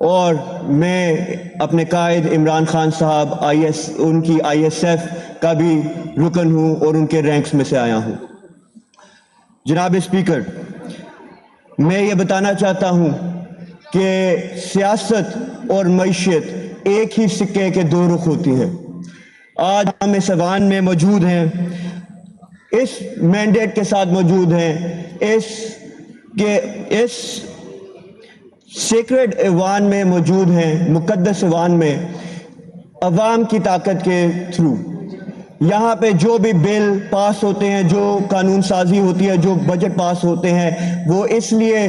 اور میں اپنے قائد عمران خان صاحب ان کی ISF کا بھی رکن ہوں اور ان کے رینکس میں سے آیا ہوں۔ جناب اسپیکر، میں یہ بتانا چاہتا ہوں کہ سیاست اور معیشت ایک ہی سکے کے دو رخ ہوتی ہیں۔ آج ہم اس ایوان میں موجود ہیں، اس مینڈیٹ کے ساتھ موجود ہیں، اس سیکرڈ ایوان میں موجود ہیں، مقدس ایوان میں عوام کی طاقت کے تھرو یہاں پہ جو بھی بل پاس ہوتے ہیں، جو قانون سازی ہوتی ہے، جو بجٹ پاس ہوتے ہیں، وہ اس لیے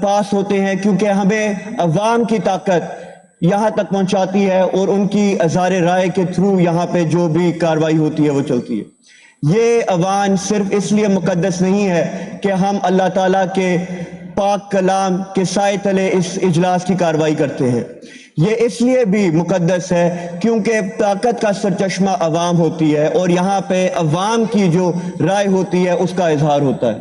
پاس ہوتے ہیں کیونکہ ہمیں عوام کی طاقت یہاں تک پہنچاتی ہے اور ان کی اظہار رائے کے تھرو یہاں پہ جو بھی کارروائی ہوتی ہے وہ چلتی ہے۔ یہ ایوان صرف اس لیے مقدس نہیں ہے کہ ہم اللہ تعالیٰ کے پاک کلام کے سائے تلے اس اجلاس کی کارروائی کرتے ہیں، یہ اس لیے بھی مقدس ہے کیونکہ طاقت کا سرچشمہ عوام ہوتی ہے اور یہاں پہ عوام کی جو رائے ہوتی ہے اس کا اظہار ہوتا ہے۔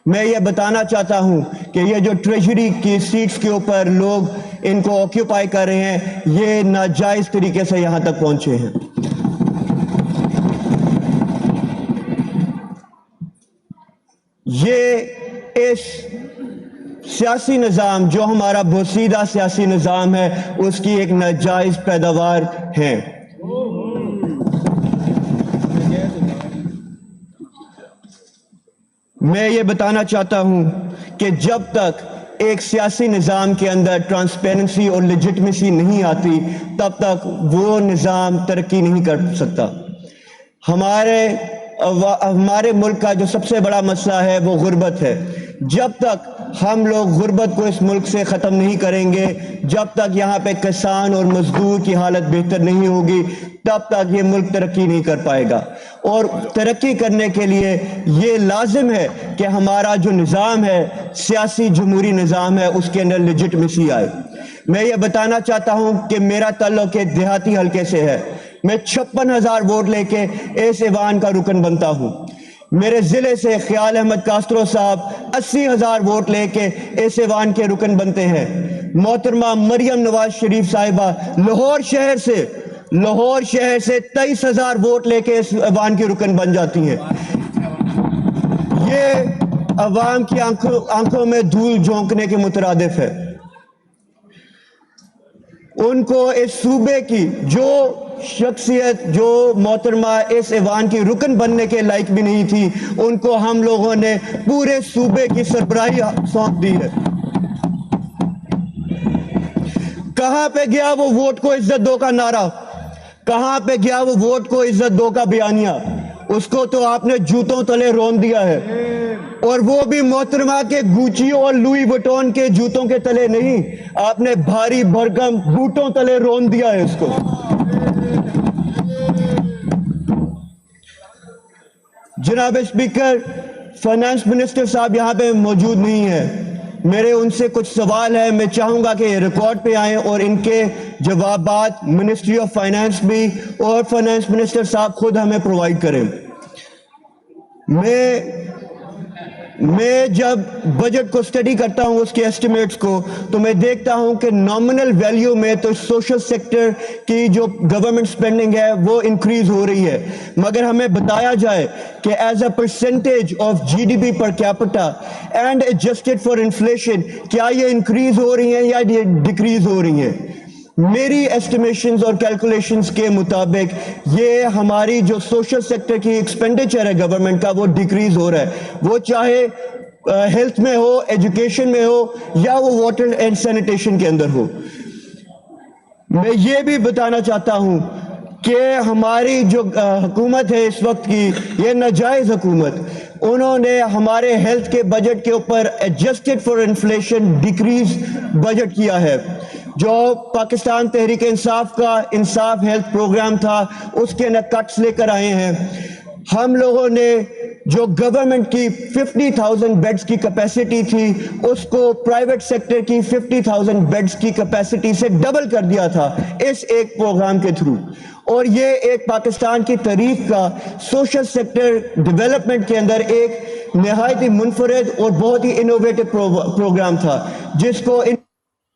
میں یہ بتانا چاہتا ہوں کہ یہ جو ٹریجری کی سیٹس کے اوپر لوگ ان کو آکیوپائی کر رہے ہیں، یہ ناجائز طریقے سے یہاں تک پہنچے ہیں۔ یہ اس سیاسی نظام جو ہمارا بوسیدہ سیاسی نظام ہے اس کی ایک ناجائز پیداوار ہے۔ میں یہ بتانا چاہتا ہوں کہ جب تک ایک سیاسی نظام کے اندر ٹرانسپیرنسی اور لیجٹمیسی نہیں آتی تب تک وہ نظام ترقی نہیں کر سکتا۔ ہمارے ملک کا جو سب سے بڑا مسئلہ ہے وہ غربت ہے۔ جب تک ہم لوگ غربت کو اس ملک سے ختم نہیں کریں گے، جب تک یہاں پہ کسان اور مزدور کی حالت بہتر نہیں ہوگی، تب تک یہ ملک ترقی نہیں کر پائے گا۔ اور ترقی کرنے کے لیے یہ لازم ہے کہ ہمارا جو نظام ہے، سیاسی جمہوری نظام ہے، اس کے اندر لیجٹمیسی آئے۔ میں یہ بتانا چاہتا ہوں کہ میرا تعلق ایک دیہاتی حلقے سے ہے۔ میں 56,000 ووٹ لے کے اس ایوان کا رکن بنتا ہوں۔ میرے ضلع سے خیال احمد کاسترو صاحب 80,000 ووٹ لے کے اس ایوان کے رکن بنتے ہیں۔ محترمہ مریم نواز شریف صاحبہ لاہور شہر سے 23,000 ووٹ لے کے اس ایوان کی رکن بن جاتی ہیں۔ یہ عوام کی آنکھوں میں دھول جھونکنے کے مترادف ہے۔ ان کو اس صوبے کی جو شخصیت، جو محترمہ اس ایوان کی رکن بننے کے لائق بھی نہیں تھی، ان کو ہم لوگوں نے پورے صوبے کی سربراہی سونپ دی ہے۔ کہاں پہ گیا وہ ووٹ کو عزت دو کا نعرہ؟ کہاں پہ گیا وہ ووٹ کو عزت دو کا بیانیہ؟ اس کو تو آپ نے جوتوں تلے رون دیا ہے، اور وہ بھی محترمہ کے گوچی اور لوئی وٹون کے جوتوں کے تلے نہیں، آپ نے بھاری بھرکم بوٹوں تلے رون دیا ہے اس کو۔ جناب اسپیکر، فائنانس منسٹر صاحب یہاں پہ موجود نہیں ہیں، میرے ان سے کچھ سوال ہیں، میں چاہوں گا کہ یہ ریکارڈ پہ آئیں اور ان کے جوابات منسٹری آف فائنانس بھی اور فائنانس منسٹر صاحب خود ہمیں پرووائڈ کریں۔ میں جب بجٹ کو سٹڈی کرتا ہوں، اس کے ایسٹیمیٹس کو، تو میں دیکھتا ہوں کہ نامنل ویلیو میں تو سوشل سیکٹر کی جو گورنمنٹ سپینڈنگ ہے وہ انکریز ہو رہی ہے، مگر ہمیں بتایا جائے کہ as a percentage of GDP per capita and adjusted for inflation کیا یہ انکریز ہو رہی ہیں یا یہ ڈیکریز ہو رہی ہیں؟ میری ایسٹیمیشنز اور کیلکولیشنز کے مطابق یہ ہماری جو سوشل سیکٹر کی ایکسپینڈیچر ہے گورنمنٹ کا، وہ ڈیکریز ہو رہا ہے، وہ چاہے ہیلتھ میں ہو، ایجوکیشن میں ہو، یا وہ واٹر اینڈ سینیٹیشن کے اندر ہو۔ میں یہ بھی بتانا چاہتا ہوں کہ ہماری جو حکومت ہے اس وقت کی، یہ ناجائز حکومت، انہوں نے ہمارے ہیلتھ کے بجٹ کے اوپر adjusted for inflation decrease budget کیا ہے۔ جو پاکستان تحریک انصاف کا انصاف ہیلتھ پروگرام تھا، اس کے کٹس لے کر آئے ہیں۔ ہم لوگوں نے جو گورنمنٹ کی 50,000 بیڈز کی کیپیسٹی تھی، اس کو پرائیویٹ سیکٹر کی 50,000 بیڈز کی کیپیسٹی سے ڈبل کر دیا تھا اس ایک پروگرام کے تھرو، اور یہ ایک پاکستان کی تاریخ کا سوشل سیکٹر ڈیولپمنٹ کے اندر ایک نہایت ہی منفرد اور بہت ہی انوویٹو پروگرام تھا، جس کو